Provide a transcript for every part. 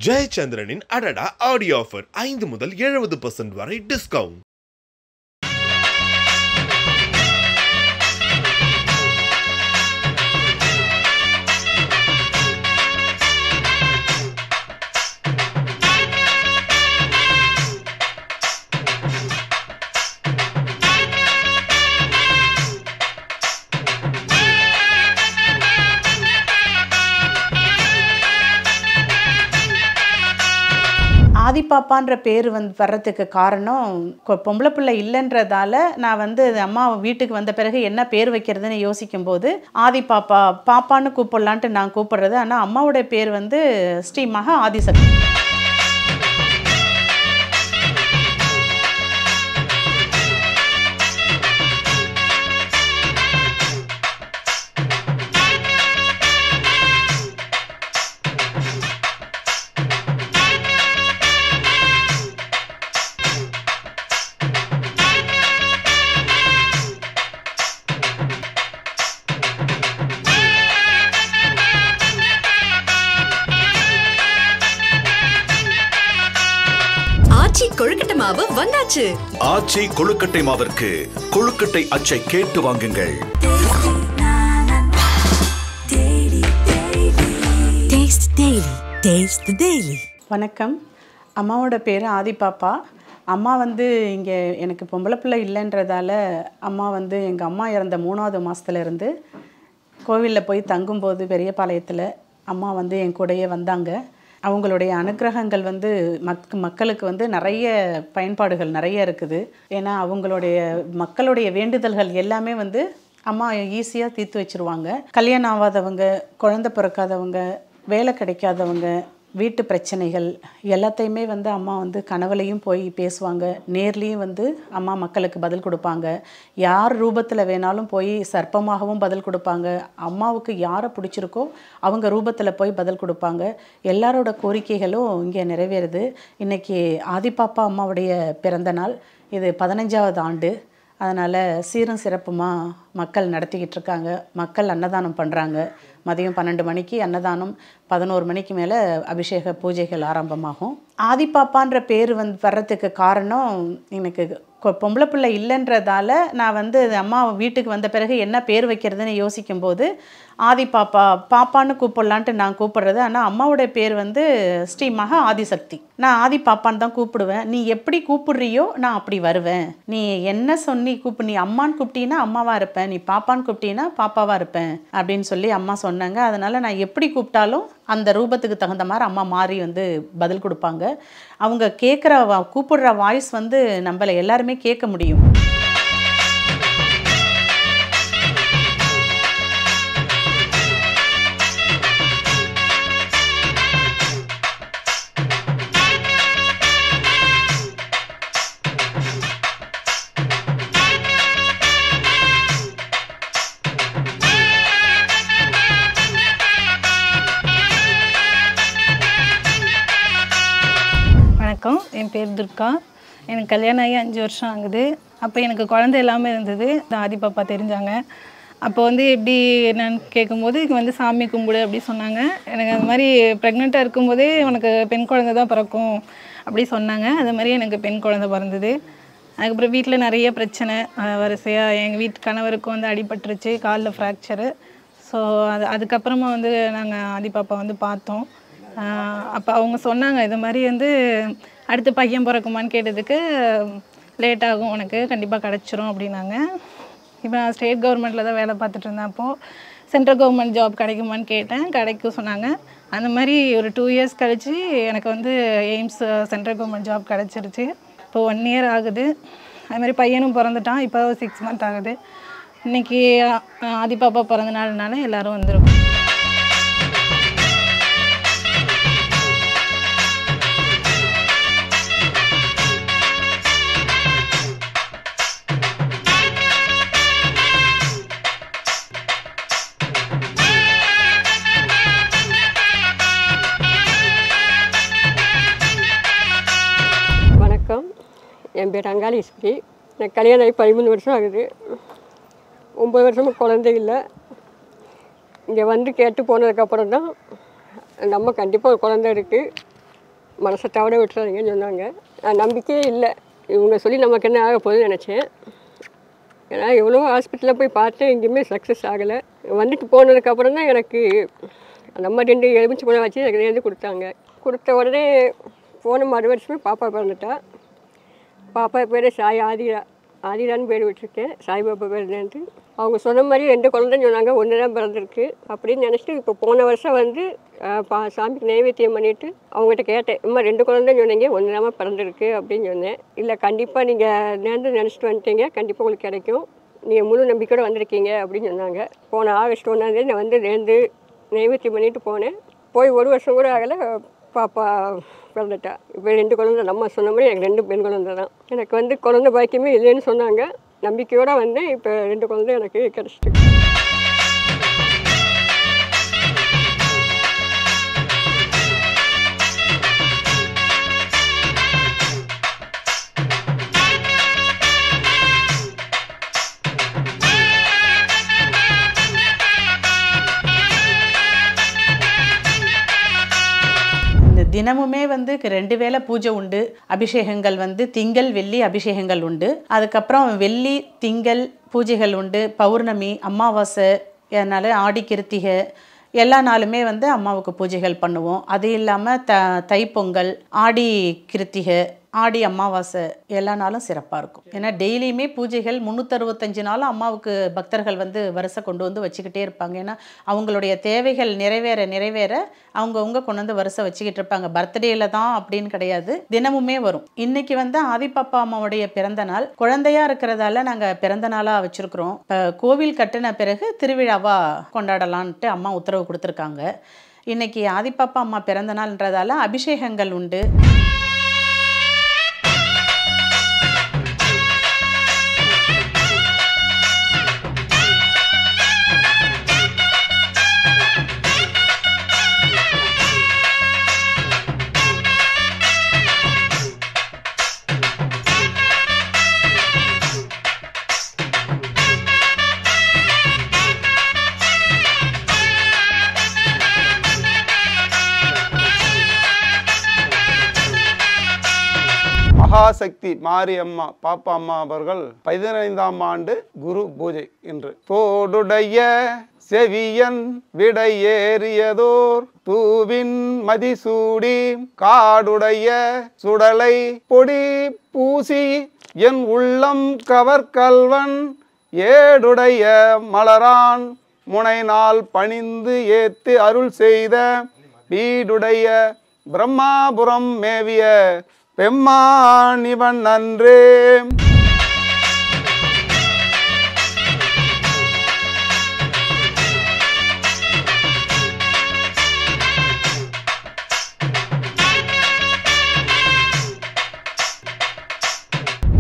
ஜெயச்சந்திரனின் அடடா audio offer 5 முதல் 70% வரை டிஸ்கவுண்ட். ஆதிபாப்பான்ற பேர் வர்றதுக்கு காரணம் பொம்பளை பிள்ளை இல்லைன்றதால நான் அம்மா வீட்டுக்கு வந்த பிறகு என்ன பேர் வைக்கிறதுன்னு யோசிக்கும்போது ஆதிபாப்பா பாப்பான்னு கூப்பிடலான்ட்டு நான் கூப்பிடுறது. ஆனால் அம்மாவோட பேர் ஸ்ரீ மகா ஆதிசக்தி. கொழுக்கட்டை மாவு வந்தாச்சு. ஆச்சி கொழுக்கட்டை மாவிற்கு கொழுக்கட்டை அச்சை கேட்டு வாங்குங்கள். வணக்கம். அம்மாவோட பேர் ஆதிபாப்பா. அம்மா இங்கே எனக்கு பொம்பளை பிள்ளை இல்லைன்றதால அம்மா எங்கள் அம்மா இறந்த 3வது மாதத்துலேருந்து கோவிலில் போய் தங்கும்போது பெரியபாளையத்தில் அம்மா என் கூடயே வந்தாங்க. அவங்களுடைய அனுக்கிரகங்கள் மக்களுக்கு நிறைய பயன்பாடுகள் நிறைய இருக்குது. ஏன்னா அவங்களுடைய மக்களுடைய வேண்டுதல்கள் எல்லாமே அம்மா ஈஸியாக தீர்த்து வச்சுருவாங்க. கல்யாணம் ஆகாதவங்க, குழந்தை பிறக்காதவங்க, வேலை கிடைக்காதவங்க, வீட்டு பிரச்சனைகள் எல்லாத்தையுமே அம்மா கனவுலையும் போய் பேசுவாங்க. நேர்லேயும் அம்மா மக்களுக்கு பதில் கொடுப்பாங்க. யார் ரூபத்தில் வேணாலும் போய் சர்ப்பமாகவும் பதில் கொடுப்பாங்க. அம்மாவுக்கு யாரை பிடிச்சிருக்கோ அவங்க ரூபத்தில் போய் பதில் கொடுப்பாங்க. எல்லாரோட கோரிக்கைகளும் இங்கே நிறைவேறுது. இன்றைக்கி ஆதிபாப்பா அம்மாவுடைய பிறந்த நாள். இது 15வது ஆண்டு. அதனால் சீரும் சிறப்புமாக மக்கள் நடத்திக்கிட்டு இருக்காங்க. மக்கள் அன்னதானம் பண்ணுறாங்க. மதியம் 12 மணிக்கு அன்னதானம், 11 மணிக்கு மேலே அபிஷேக பூஜைகள் ஆரம்பமாகும். ஆதிபாப்பான்ற பேர் வர்றதுக்கு காரணம் எனக்கு பொம்பளை பிள்ளை இல்லைன்றதால நான் அம்மா வீட்டுக்கு வந்த பிறகு என்ன பேர் வைக்கிறதுன்னு யோசிக்கும்போது ஆதிபாப்பா பாப்பான்னு கூப்பிடலான்ட்டு நான் கூப்பிடுறது. ஆனால் அம்மாவோட பேர் ஸ்ரீ மகா ஆதிசக்தி. நான் ஆதிபாப்பான்னு தான் கூப்பிடுவேன். நீ எப்படி கூப்பிடுறியோ நான் அப்படி வருவேன். நீ என்ன சொன்னி நீ அம்மான்னு கூப்பிட்டீன்னா அம்மாவாக இருப்பேன், நீ பாப்பான்னு கூப்பிட்டீன்னா பாப்பாவாக இருப்பேன் அப்படின்னு சொல்லி அம்மா சொன்னாங்க. அதனால் நான் எப்படி கூப்பிட்டாலும் அந்த ரூபத்துக்கு தகுந்த மாதிரி அம்மா மாறி பதில் கொடுப்பாங்க. அவங்க கூப்பிடுற வாய்ஸ் நம்மளை எல்லாருமே கேட்க முடியும். வணக்கம். என் பேர் துர்கா. எனக்கு கல்யாணம் ஆகி 5 வருஷம் ஆகுது. அப்போ எனக்கு குழந்தை எல்லாமே இருந்தது. ஆதிபாப்பா தெரிஞ்சாங்க. அப்போ எப்படி என்னன்னு கேட்கும்போது இங்கே சாமி கும்பிடு அப்படி சொன்னாங்க. எனக்கு அது மாதிரி ப்ரெக்னெண்ட்டாக இருக்கும்போதே உனக்கு பெண் குழந்தை தான் பிறக்கும் அப்படி சொன்னாங்க. அது மாதிரி எனக்கு பெண் குழந்தை பிறந்தது. அதுக்கப்புறம் வீட்டில் நிறைய பிரச்சனை வரிசையாக. எங்கள் வீட்டு கணவருக்கு அடிபட்டுருச்சு, காலில் ஃப்ராக்சரு. ஸோ அதுக்கப்புறமா நாங்கள் ஆதிபாப்பா பார்த்தோம். அப்போ அவங்க சொன்னாங்க இது மாதிரி அடுத்து பையன் பிறக்குமான்னு கேட்டதுக்கு லேட் ஆகும், உனக்கு கண்டிப்பாக கிடச்சிரும் அப்படின்னாங்க. இப்போ நான் ஸ்டேட் கவர்மெண்ட்டில் தான் வேலை பார்த்துட்டு இருந்தேன். அப்போது சென்ட்ரல் கவர்மெண்ட் ஜாப் கிடைக்குமான்னு கேட்டேன். கிடைக்கும் சொன்னாங்க. அந்த மாதிரி ஒரு 2 இயர்ஸ் கழித்து எனக்கு எய்ம்ஸ் சென்ட்ரல் கவர்மெண்ட் ஜாப் கிடச்சிருச்சு. இப்போ 1 இயர் ஆகுது. அதுமாதிரி பையனும் பிறந்துட்டான். இப்போ 6 மந்த் ஆகுது. இன்றைக்கி ஆதிபாப்பா பிறந்த நாள்னால எல்லோரும் வந்துருக்கோம். என் பேர் அங்காளீஸ்வரி. எனக்கு கல்யாணம் ஆகி 13 வருஷம் ஆகுது. 9 வருஷமும் குழந்தை இல்லை. இங்கே கேட்டு போனதுக்கப்புறம் தான் நம்ம கண்டிப்பாக ஒரு குழந்தை இருக்குது, மனசை தவற விட்டுறாதீங்கன்னு சொன்னாங்க. நம்பிக்கையே இல்லை, இவங்க சொல்லி நமக்கு என்ன ஆக போகுதுன்னு நினச்சேன். ஏன்னா எவ்வளோ ஹாஸ்பிட்டலில் போய் பார்த்தேன், எங்கேயுமே சக்ஸஸ் ஆகலை. வந்துட்டு போனதுக்கப்புறம் தான் எனக்கு நம்ம 2 எலுமிச்சை பழம் வச்சு எனக்கு நேர்ந்து கொடுத்த உடனே போன மறு வருஷமே பாப்பா பிறந்துட்டா. பாப்பா பேர் ஆதிரான்னு பேர் விட்டுருக்கேன், சாய்பாபா பேர் நேர்ந்து. அவங்க சொன்ன மாதிரி 2 குழந்தைன்னு சொன்னாங்க, 1 தான் பிறந்திருக்கு அப்படின்னு நினச்சிட்டு இப்போ போன வருஷம் வந்து சாமிக்கு நைவேத்தியம் பண்ணிவிட்டு அவங்ககிட்ட கேட்டேன், இம்மா 2 குழந்தைன்னு சொன்னீங்க, 1 தான் பிறந்திருக்கு அப்படின்னு சொன்னேன். இல்லை கண்டிப்பாக நீங்கள் நேர்ந்து நினச்சிட்டு வந்துட்டீங்க, கண்டிப்பாக உங்களுக்கு கிடைக்கும், நீங்கள் முழு நம்பிக்கையோடு வந்திருக்கீங்க அப்படின்னு சொன்னாங்க. போன ஆகஸ்ட் 1 நான் வந்து நேர்ந்து நைவேத்தியம் பண்ணிட்டு போனேன். போய் 1 வருஷம் கூட ஆகலை, பாப்பா பிறந்துட்டா. இப்போ 2 குழந்தை, நம்ம சொன்ன மாதிரி எனக்கு 2 பெண் குழந்தை தான். எனக்கு வந்து குழந்தை பாக்கியமே இல்லைன்னு சொன்னாங்க, நம்பிக்கையோடு வந்தேன். இப்போ 2 குழந்தை எனக்கு கிடச்சிட்டு. தினமுமே வந்து 2 வேளை பூஜை உண்டு. அபிஷேகங்கள் வந்து திங்கள் வெள்ளி அபிஷேகங்கள் உண்டு. அதுக்கப்புறம் வெள்ளி திங்கள் பூஜைகள் உண்டு. பௌர்ணமி, அமாவாசை, அதனால் ஆடி கிருத்திகை எல்லா நாளுமே வந்து அம்மாவுக்கு பூஜைகள் பண்ணுவோம். அது இல்லாமல் தைப்பொங்கல், ஆடி கிருத்திகை, ஆடி அமாவாசை எல்லா நாளும் சிறப்பாக இருக்கும். ஏன்னா டெய்லியுமே பூஜைகள் 365 நாளும் அம்மாவுக்கு பக்தர்கள் வந்து வரிசை கொண்டு வந்து வச்சுக்கிட்டே இருப்பாங்க. ஏன்னா அவங்களுடைய தேவைகள் நிறைவேற அவங்கவுங்க கொண்டு வந்து வரிசை வச்சுக்கிட்டு இருப்பாங்க. பர்த்டேல தான் அப்படின்னு கிடையாது, தினமுமே வரும். இன்னைக்கு வந்து ஆதிப்பாப்பா அம்மாவுடைய பிறந்த நாள். குழந்தையா இருக்கிறதால நாங்கள் பிறந்த நாளாக வச்சுருக்குறோம். இப்போ கோவில் கட்டின பிறகு திருவிழாவாக கொண்டாடலான்ட்டு அம்மா உத்தரவு கொடுத்துருக்காங்க. இன்னைக்கு ஆதிப்பாப்பா அம்மா பிறந்த நாள்ன்றதால அபிஷேகங்கள் உண்டு. மகாசக்தி மாரியம்மா பாப்பா அம்மா அவர்கள் 15ஆம் ஆண்டு குரு பூஜை இன்று. தோடுடைய செவியன் விடையேறியதோர் தூவின் மதிசூடி காடுடைய சுடலை பொடி பூசி என் உள்ளம் கவர்கல்வன் ஏடுடைய மலரான் முனைநாள் பணிந்து ஏத்து அருள் செய்த வீடுடைய பிரம்மாபுரம் மேவிய பெம்மான் இவன் நன்றே.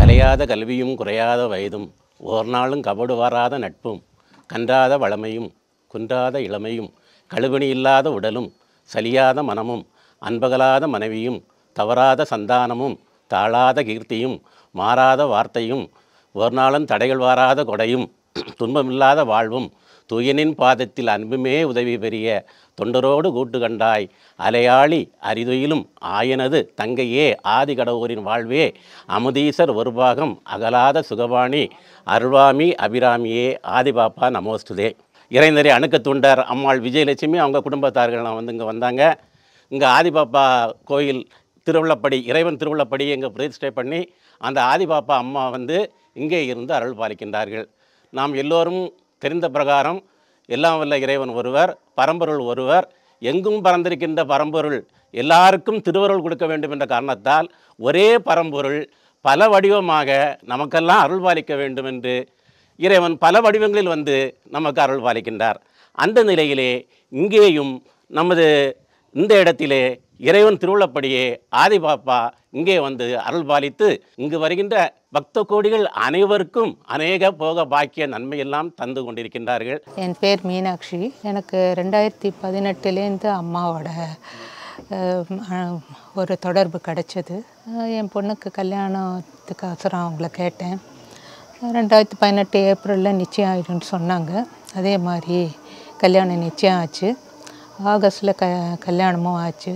கலையாத கல்வியும் குறையாத வயதும் ஓர் நாளும் கபடு வாராத நட்பும் கன்றாத வளமையும் குன்றாத இளமையும் கழுவணி இல்லாத உடலும் சலியாத மனமும் அன்பகலாத மனைவியும் தவறாத சந்தானமும் தாழாத கீர்த்தியும் மாறாத வார்த்தையும் ஒரு நாளும் தடைகள் வாராத கொடையும் துன்பமில்லாத வாழ்வும் தூயனின் பாதத்தில் அன்புமே உதவி பெரிய தொண்டரோடு கூட்டு கண்டாய் அலையாளி அரிதுயிலும் ஆயனது தங்கையே ஆதி கடவுரின் வாழ்வே அமுதீசர் ஒரு பாகம் அகலாத சுகபாணி அருள்வாமி அபிராமியே ஆதிபாப்பா நமோஸ்துதே. இறைந்தறி அணுக்க தொண்டர் அம்மாள் விஜயலட்சுமி அவங்க குடும்பத்தார்கள்லாம் வந்து இங்கே வந்தாங்க. இங்கே ஆதிபாப்பா கோயில் திருவிழப்படி இறைவன் திருவிழப்படி இங்கே பிரதிஷ்டை பண்ணி அந்த ஆதிபாப்பா அம்மா வந்து இங்கே இருந்து அருள் பாலிக்கின்றார்கள். நாம் எல்லோரும் தெரிந்த பிரகாரம் எல்லாம் வல்ல இறைவன் ஒருவர், பரம்பொருள் ஒருவர், எங்கும் பறந்திருக்கின்ற பரம்பொருள் எல்லாருக்கும் திருவருள் கொடுக்க வேண்டும் என்ற காரணத்தால் ஒரே பரம்பொருள் பல வடிவமாக நமக்கெல்லாம் அருள் பாலிக்க வேண்டும் என்று இறைவன் பல வடிவங்களில் வந்து நமக்கு அருள் பாலிக்கின்றார். அந்த நிலையிலே இங்கேயும் நமது இந்த இடத்திலே இறைவன் திருவிழப்படியே ஆதிபாப்பா இங்கே வந்து அருள் பாலித்து இங்கு வருகின்ற பக்த கோடிகள் அனைவருக்கும் அநேக போக பாக்கிய நன்மையெல்லாம் தந்து கொண்டிருக்கின்றார்கள். என் பேர் மீனாட்சி. எனக்கு 2018 அம்மாவோட ஒரு தொடர்பு கிடச்சிது. என் பொண்ணுக்கு கல்யாணத்துக்கு அவசரம் அவங்கள கேட்டேன். 2018 ஏப்ரலில் நிச்சயம் ஆகிடும்னு சொன்னாங்க. அதே மாதிரி கல்யாணம் நிச்சயம் ஆச்சு. ஆகஸ்டில் கல்யாணமும் ஆச்சு.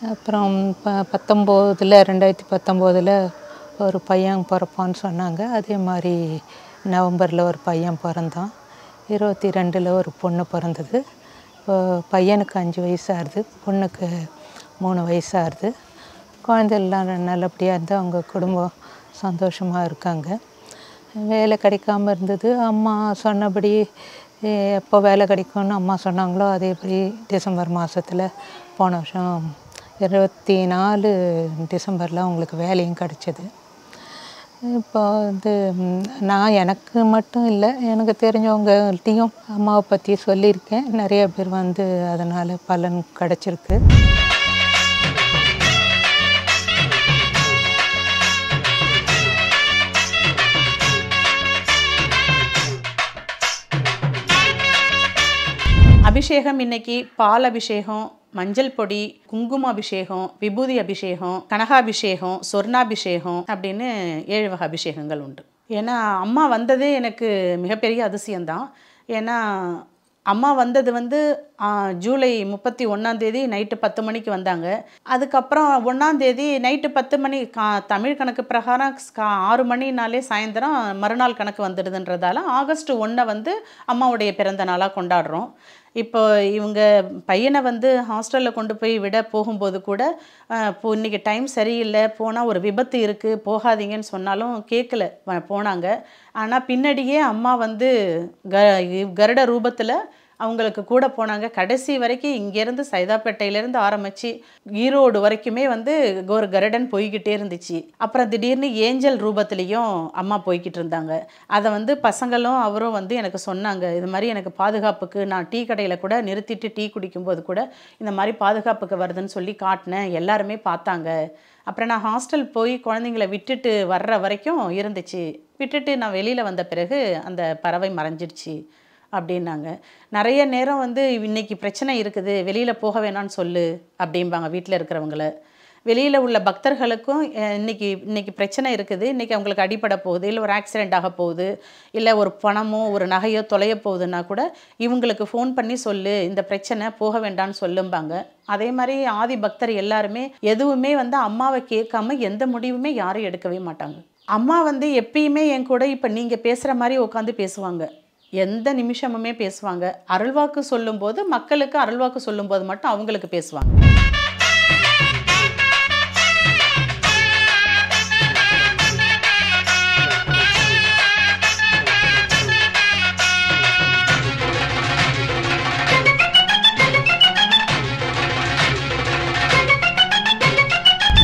அப்புறம் 2019 ஒரு பையன் பிறப்பான்னு சொன்னாங்க. அதே மாதிரி நவம்பரில் ஒரு பையன் பிறந்தான். 22 ஒரு பொண்ணு பிறந்தது. இப்போ பையனுக்கு 5 வயசாகுது, பொண்ணுக்கு 3 வயசாகுது. குழந்தைலாம் நல்லபடியாக இருந்து அவங்க குடும்பம் சந்தோஷமாக இருக்காங்க. வேலை கிடைக்காம இருந்தது. அம்மா சொன்னபடி எப்போ வேலை கிடைக்கும்னு அம்மா சொன்னாங்களோ அதேபடி டிசம்பர் மாதத்தில் போன வருஷம் 24 டிசம்பரில் அவங்களுக்கு வேலையும் கிடச்சிது. இப்போ நான் எனக்கு மட்டும் இல்லை, எனக்கு தெரிஞ்சவங்கள்ட்டையும் அம்மாவை பற்றி சொல்லியிருக்கேன். நிறைய பேர் அதனால் பலன் கிடச்சிருக்கு. அபிஷேகம் இன்னைக்கு பால் அபிஷேகம், மஞ்சள் பொடி, குங்கும அபிஷேகம், விபூதி அபிஷேகம், கனகாபிஷேகம், சொர்ணாபிஷேகம் அப்படின்னு 7 வகை அபிஷேகங்கள் உண்டு. ஏன்னா அம்மா வந்ததே எனக்கு மிகப்பெரிய அதிசயம்தான். ஏன்னா அம்மா வந்தது ஜூலை 31 நைட்டு 10 மணிக்கு வந்தாங்க. அதுக்கப்புறம் 1 நைட்டு 10 மணி தமிழ் கணக்கு பிரகாரம் 6 மணினாலே சாயந்தரம் மறுநாள் கணக்கு வந்துடுதுன்றதால ஆகஸ்ட் 1 அம்மாவுடைய பிறந்த நாளாக கொண்டாடுறோம். இப்போ இவங்க பையனை ஹாஸ்டலில் கொண்டு போய் விட போகும்போது கூட இன்றைக்கி டைம் சரியில்லை, போனால் ஒரு விபத்து இருக்குது, போகாதீங்கன்னு சொன்னாலும் கேட்கல, போனாங்க. ஆனால் பின்னாடியே அம்மா கருட ரூபத்தில் அவங்களுக்கு கூட போனாங்க. கடைசி வரைக்கும் இங்கேருந்து சைதாப்பேட்டையிலேருந்து ஆரம்பித்து ஈரோடு வரைக்குமே ஒரு கருடன் போய்கிட்டே இருந்துச்சு. அப்புறம் திடீர்னு ஏஞ்சல் ரூபத்துலேயும் அம்மா போய்கிட்டு இருந்தாங்க. அதை பசங்களும் அவரும் எனக்கு சொன்னாங்க, இது மாதிரி எனக்கு பாதுகாப்புக்கு நான் டீ கடையில் கூட நிறுத்திட்டு டீ குடிக்கும்போது கூட இந்த மாதிரி பாதுகாப்புக்கு வருதுன்னு சொல்லி காட்டினேன், எல்லாருமே பார்த்தாங்க. அப்புறம் நான் ஹாஸ்டல் போய் குழந்தைங்கள விட்டுட்டு வர்ற வரைக்கும் இருந்துச்சு. விட்டுட்டு நான் வெளியில் வந்த பிறகு அந்த பறவை மறைஞ்சிடுச்சு அப்படின்னாங்க. நிறைய நேரம் இன்றைக்கி பிரச்சனை இருக்குது, வெளியில் போக வேணான்னு சொல்லு அப்படிம்பாங்க வீட்டில் இருக்கிறவங்கள. வெளியில் உள்ள பக்தர்களுக்கும் இன்றைக்கி பிரச்சனை இருக்குது, இன்றைக்கி அவங்களுக்கு அடிபட போகுது, இல்லை ஒரு ஆக்சிடெண்ட் ஆக போகுது, இல்லை ஒரு பணமோ ஒரு நகையோ தொலைய போகுதுன்னா கூட இவங்களுக்கு ஃபோன் பண்ணி சொல்லு, இந்த பிரச்சனை போக வேண்டான்னு சொல்லும்பாங்க. அதே மாதிரி ஆதி பக்தர் எல்லாருமே எதுவுமே அம்மாவை கேட்காம எந்த முடிவுமே யாரும் எடுக்கவே மாட்டாங்க. அம்மா எப்பயுமே என் கூட இப்போ நீங்கள் பேசுகிற மாதிரி உட்காந்து பேசுவாங்க, எந்த நிமிஷமுமே பேசுவாங்க. அருள்வாக்கு சொல்லும்போது மக்களுக்கு அருள்வாக்கு சொல்லும்போது மட்டும் அவங்களுக்கு பேசுவாங்க.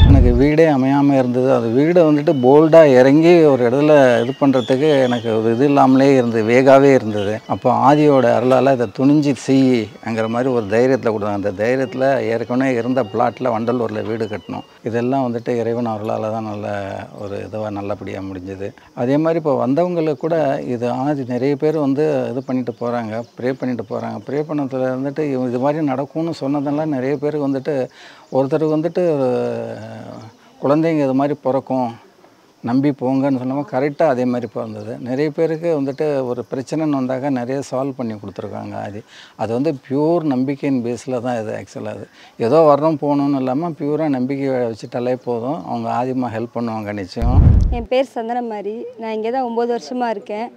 எனக்கு வீடே அமையாமல் இருந்தது. அது வீடை போல்டாக இறங்கி ஒரு இடத்துல இது பண்ணுறதுக்கு எனக்கு ஒரு இது இல்லாமலே இருந்தது, வேகாவே இருந்தது. அப்போ ஆதியோட அருளால் இதை துணிஞ்சு செய்யுங்கிற மாதிரி ஒரு தைரியத்தில் கொடுத்தாங்க. அந்த தைரியத்தில் ஏற்கனவே இருந்த பிளாட்டில் வண்டலூரில் வீடு கட்டணும். இதெல்லாம் இறைவன் அருளால் தான் நல்ல ஒரு இதுவாக நல்லபடியாக முடிஞ்சது. அதே மாதிரி இப்போ வந்தவங்களுக்கு கூட இது ஆதி நிறைய பேர் இது பண்ணிட்டு போகிறாங்க, ப்ரே பண்ணிட்டு போகிறாங்க. ப்ரே பண்ணதில் இது மாதிரி நடக்கும்னு சொன்னதெல்லாம் நிறைய பேருக்கு ஒருத்தருக்கு குழந்தைங்க இது மாதிரி பிறக்கும் நம்பி போங்கன்னு சொன்னோம். கரெக்டாக அதே மாதிரி பிறந்தது. நிறைய பேருக்கு ஒரு பிரச்சனைன்னு வந்தாக்க நிறைய சால்வ் பண்ணி கொடுத்துருக்காங்க. அது பியூர் நம்பிக்கையின் பேஸில் தான் இது. ஆக்சுவலாக அது ஏதோ வரணும் போகணுன்னு இல்லாமல் பியூராக நம்பிக்கை வச்சுட்டாலே போதும், அவங்க ஆதிமாக ஹெல்ப் பண்ணுவாங்க நிச்சயம். என் பேர் சந்தனமாரி, நான் இங்கே தான் 9 வருஷமாக இருக்கேன்.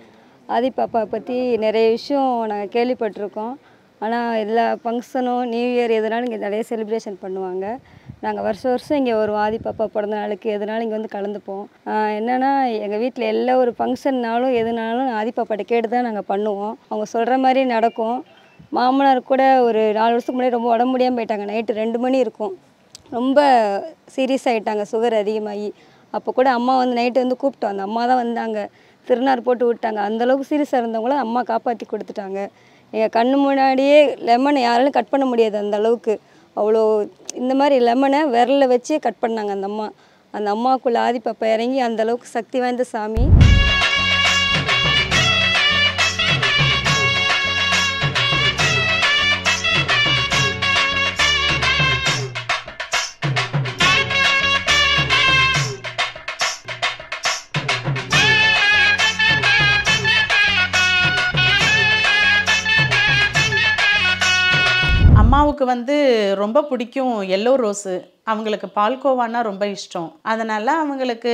ஆதி பாப்பா பற்றி நிறைய விஷயம் நாங்கள் கேள்விப்பட்டிருக்கோம். ஆனால் எல்லா ஃபங்க்ஷனும் நியூ இயர் எதுனாலும் இங்கே நிறைய செலிப்ரேஷன் பண்ணுவாங்க. நாங்கள் வருஷம் இங்கே வருவோம். ஆதி பாப்பா பிறந்த நாளுக்கு எதுனாலும் இங்கே கலந்துப்போம். என்னென்னா எங்கள் வீட்டில் எல்லா ஒரு ஃபங்க்ஷன்னாலும் எதுனாலும் ஆதி பாப்பாட்ட கேட்டு தான் நாங்கள் பண்ணுவோம். அவங்க சொல்கிற மாதிரி நடக்கும். மாமனார் கூட ஒரு 4 வருஷத்துக்கு முன்னாடி ரொம்ப உடம்பு முடியாமல் போயிட்டாங்க. நைட்டு 2 மணி இருக்கும், ரொம்ப சீரியஸ் ஆகிட்டாங்க, சுகர் அதிகமாகி. அப்போ கூட அம்மா நைட்டு கூப்பிட்டோம், அந்த அம்மா தான் வந்தாங்க, திருநார் போட்டு விட்டாங்க. அந்தளவுக்கு சீரியஸாக இருந்தவங்கள அம்மா காப்பாற்றி கொடுத்துட்டாங்க. எங்கள் கண்ணு முன்னாடியே லெமனை யாராலும் கட் பண்ண முடியாது, அந்த அளவுக்கு அவ்வளோ. இந்த மாதிரி லெமனை விரலில் வச்சே கட் பண்ணாங்க அந்த அம்மா. அந்த அம்மாவுக்குள்ள ஆதி பாப்பா இறங்கி அந்த அளவுக்கு சக்தி வாய்ந்த சாமி. அம்மாவுக்கு வந்து ரொம்ப பிடிக்கும் எல்லோ ரோஸு. அவங்களுக்கு பால்கோவானா ரொம்ப இஷ்டம். அதனால் அவங்களுக்கு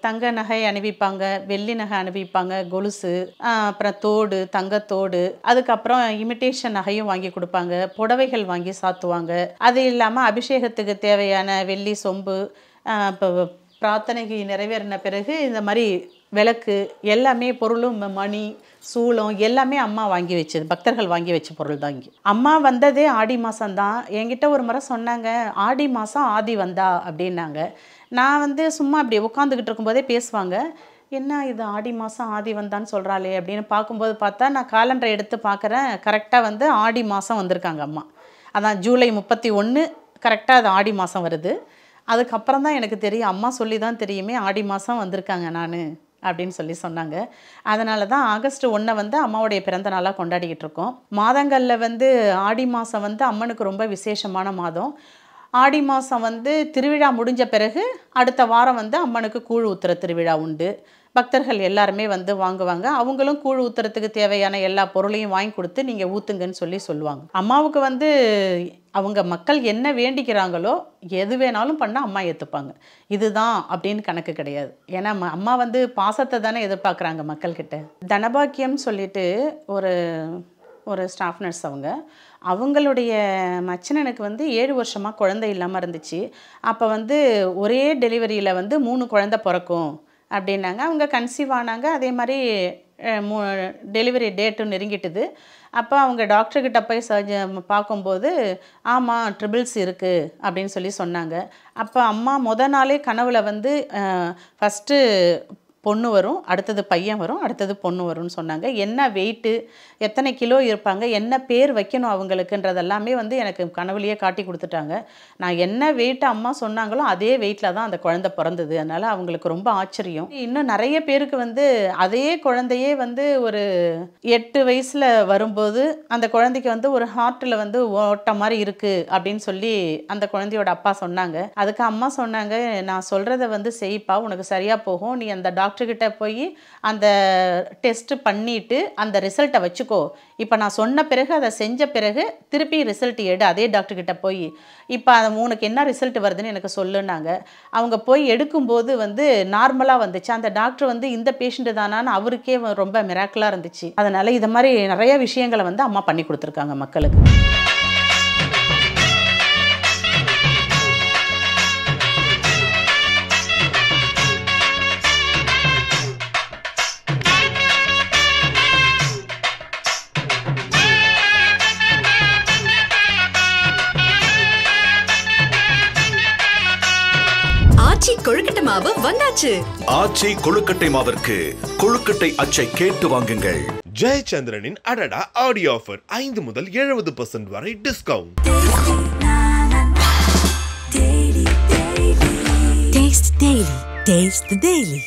தங்க நகை அணிவிப்பாங்க, வெள்ளி நகை அணிவிப்பாங்க, கொலுசு, அப்புறம் தோடு, தங்கத்தோடு, அதுக்கப்புறம் இமிட்டேஷன் நகையும் வாங்கி கொடுப்பாங்க, புடவைகள் வாங்கி சாத்துவாங்க. அது இல்லாமல் அபிஷேகத்துக்கு தேவையான வெள்ளி சொம்பு, இப்போ பிரார்த்தனைக்கு நிறைவேறின பிறகு இந்த மாதிரி விளக்கு எல்லாமே பொருளும், மணி, சூளம் எல்லாமே அம்மா வாங்கி வச்சது, பக்தர்கள் வாங்கி வச்ச பொருள் தான். இங்கே அம்மா வந்ததே ஆடி மாதம்தான். என்கிட்ட ஒரு முறை சொன்னாங்க, ஆடி மாதம் ஆதி வந்தா அப்படின்னாங்க. நான் வந்து சும்மா அப்படி உட்காந்துக்கிட்டு இருக்கும்போதே பேசுவாங்க, என்ன இது ஆடி மாதம் ஆதி வந்தான்னு சொல்கிறாளே அப்படின்னு பார்க்கும்போது பார்த்தா நான் காலண்டரை எடுத்து பார்க்குறேன், கரெக்டாக வந்து ஆடி மாதம் வந்திருக்காங்க அம்மா. அதான் ஜூலை 31 கரெக்டாக அது ஆடி மாதம் வருது. அதுக்கப்புறம் தான் எனக்கு தெரியும், அம்மா சொல்லி தான் தெரியுமே ஆடி மாதம் வந்திருக்காங்க நான் அப்படின்னு சொல்லி சொன்னாங்க. அதனால தான் ஆகஸ்ட் 1 வந்து அம்மாவுடைய பிறந்த நாளாக கொண்டாடிக்கிட்டு இருக்கோம். மாதங்களில் வந்து ஆடி மாதம் வந்து அம்மனுக்கு ரொம்ப விசேஷமான மாதம். ஆடி மாதம் வந்து திருவிழா முடிஞ்ச பிறகு அடுத்த வாரம் வந்து அம்மனுக்கு கூழ் ஊத்துற திருவிழா உண்டு. பக்தர்கள் எல்லாருமே வந்து வாங்குவாங்க. அவங்களும் கூழ் ஊத்துறதுக்கு தேவையான எல்லா பொருளையும் வாங்கி கொடுத்து நீங்கள் ஊற்றுங்கன்னு சொல்லுவாங்க. அம்மாவுக்கு வந்து அவங்க மக்கள் என்ன வேண்டிக்கிறாங்களோ எது வேணாலும் பண்ணால் அம்மா ஏற்றுப்பாங்க. இதுதான் அப்படின்னு கணக்கு கிடையாது. ஏன்னா அம்மா வந்து பாசத்தை தானே எதிர்பார்க்குறாங்க மக்கள்கிட்ட. தனபாக்கியம்னு சொல்லிட்டு ஒரு ஸ்டாஃப் நர்ஸ் அவங்களுடைய மச்சனனுக்கு வந்து 7 வருஷமாக குழந்தை இல்லாமல் இருந்துச்சு. அப்போ வந்து ஒரே டெலிவரியில் வந்து 3 குழந்தை பிறக்கும் அப்படின்னாங்க. அவங்க கன்சீவ் ஆனாங்க. அதே மாதிரி டெலிவரி டேட்டும் நெருங்கிட்டுது. அப்போ அவங்க டாக்டர்கிட்ட போய் பார்க்கும்போது ஆமாம் ட்ரிபிள்ஸ் இருக்குது அப்படின்னு சொன்னாங்க. அப்போ அம்மா நாளே கனவுல வந்து ஃபஸ்ட்டு பொண்ணு வரும், அடுத்தது பையன் வரும், அடுத்தது பொண்ணு வரும்னு சொன்னாங்க. என்ன வெயிட்டு, எத்தனை கிலோ இருப்பாங்க, என்ன பேர் வைக்கணும் அவங்களுக்குன்றதெல்லாமே வந்து எனக்கு கனவுலையே காட்டி கொடுத்துட்டாங்க. நான் என்ன வெயிட்டு அம்மா சொன்னாங்களோ அதே வெயிட்டில் தான் அந்த குழந்தை பிறந்தது. அதனால் அவங்களுக்கு ரொம்ப ஆச்சரியம். இன்னும் நிறைய பேருக்கு வந்து அதே குழந்தையே வந்து ஒரு 8 வயசில் வரும்போது அந்த குழந்தைக்கு வந்து ஒரு ஹார்ட்டில் வந்து ஓட்ட மாதிரி இருக்குது அப்படின்னு சொல்லி அந்த குழந்தையோட அப்பா சொன்னாங்க. அதுக்கு அம்மா சொன்னாங்க, நான் சொல்கிறத வந்து செய்ப்பா, உனக்கு சரியாக போகும். நீ அந்த டாக்டர்கிட்ட போய் அந்த டெஸ்ட் பண்ணிவிட்டு அந்த ரிசல்ட்டை வச்சுக்கோ. இப்போ நான் சொன்ன பிறகு அதை செஞ்ச பிறகு திருப்பி ரிசல்ட் எடு அதே டாக்டர்கிட்ட போய். இப்போ உனக்கு என்ன ரிசல்ட் வருதுன்னு எனக்கு சொல்லுன்னாங்க. அவங்க போய் எடுக்கும்போது வந்து நார்மலாக வந்துச்சு. அந்த டாக்டர் வந்து இந்த பேஷண்ட்டு தானான்னு அவருக்கே ரொம்ப மிராக்கிளாக இருந்துச்சு. அதனால் இது மாதிரி நிறைய விஷயங்களை வந்து அம்மா பண்ணி கொடுத்துருக்காங்க மக்களுக்கு. ஆச்சி கொழுக்கட்டை மாவு வந்தாச்சு. ஆச்சி கொழுக்கட்டை மாவிற்கு கொழுக்கட்டை அச்சை கேட்டு வாங்குங்கள். ஜெயச்சந்திரனின் அடடா ஆடியோ ஆஃபர் 5 முதல் 70% வரை டிஸ்கவுண்ட். Taste the Daily.